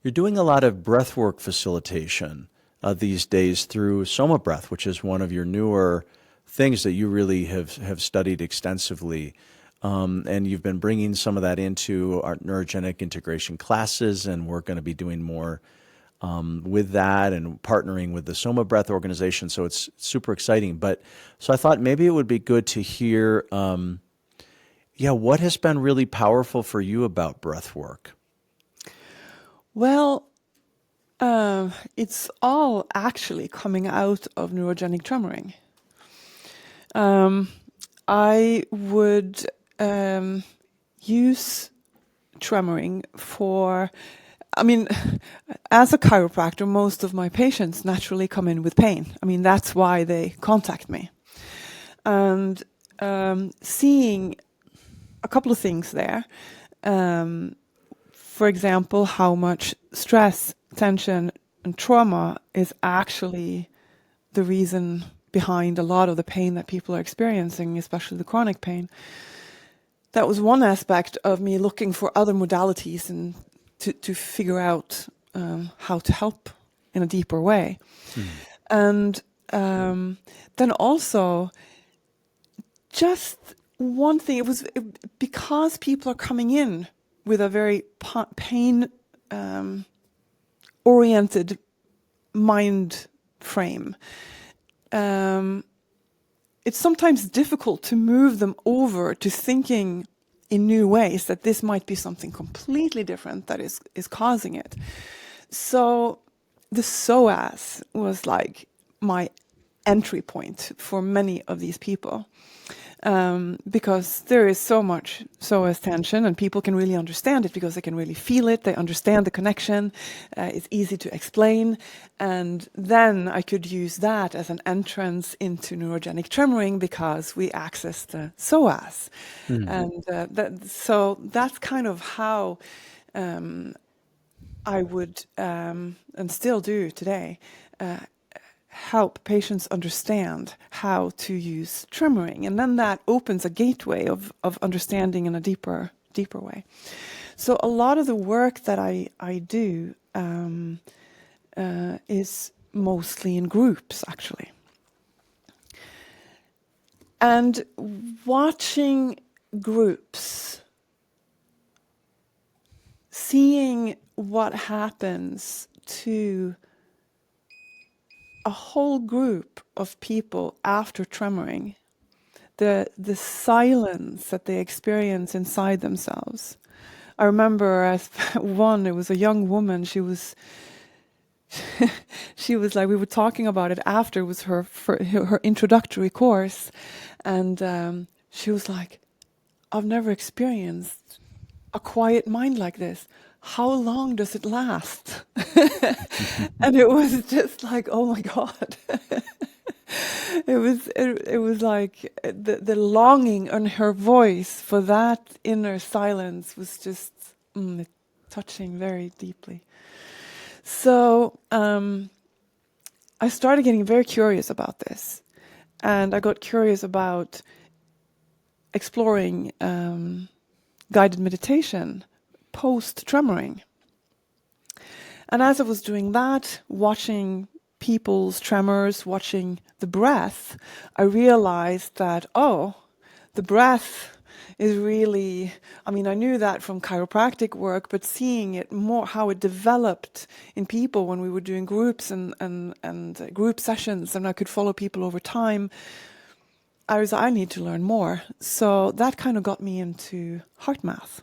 You're doing a lot of breathwork facilitation these days through Soma Breath, which is one of your newer things that you really have studied extensively. And you've been bringing some of that into our neurogenic integration classes, and we're going to be doing more with that and partnering with the Soma Breath organization. So it's super exciting. But so I thought maybe it would be good to hear, what has been really powerful for you about breath work? Well, it's all actually coming out of neurogenic tremoring. I would use tremoring for, as a chiropractor, most of my patients naturally come in with pain. That's why they contact me. And seeing a couple of things there. For example, how much stress, tension, and trauma is actually the reason behind a lot of the pain that people are experiencing, especially the chronic pain. That was one aspect of me looking for other modalities and to figure out how to help in a deeper way. And then also, just one thing, because people are coming in with a very pain oriented mind frame. It's sometimes difficult to move them over to thinking in new ways that this might be something completely different that is causing it. So the psoas was like my entry point for many of these people. Because there is so much psoas tension, and people can really understand it because they can really feel it. They understand the connection. It's easy to explain. And then I could use that as an entrance into neurogenic tremoring because we access the psoas. And so that's kind of how I would, and still do today, help patients understand how to use tremoring, and then that opens a gateway of understanding in a deeper way. So a lot of the work that I do is mostly in groups, actually. And watching groups, seeing what happens to a whole group of people after tremoring, the silence that they experience inside themselves. I remember as one, it was a young woman, she was like, we were talking about it after, it was her introductory course, and she was like, I've never experienced a quiet mind like this. How long does it last? And it was just like, oh my God. It was like the longing on her voice for that inner silence was just touching very deeply. So I started getting very curious about this, and I got curious about exploring guided meditation post-tremoring. And as I was doing that, watching people's tremors, watching the breath, I realized that, the breath is really, I knew that from chiropractic work, but seeing it more, how it developed in people when we were doing groups and group sessions, and I could follow people over time, I need to learn more. So that kind of got me into heart math.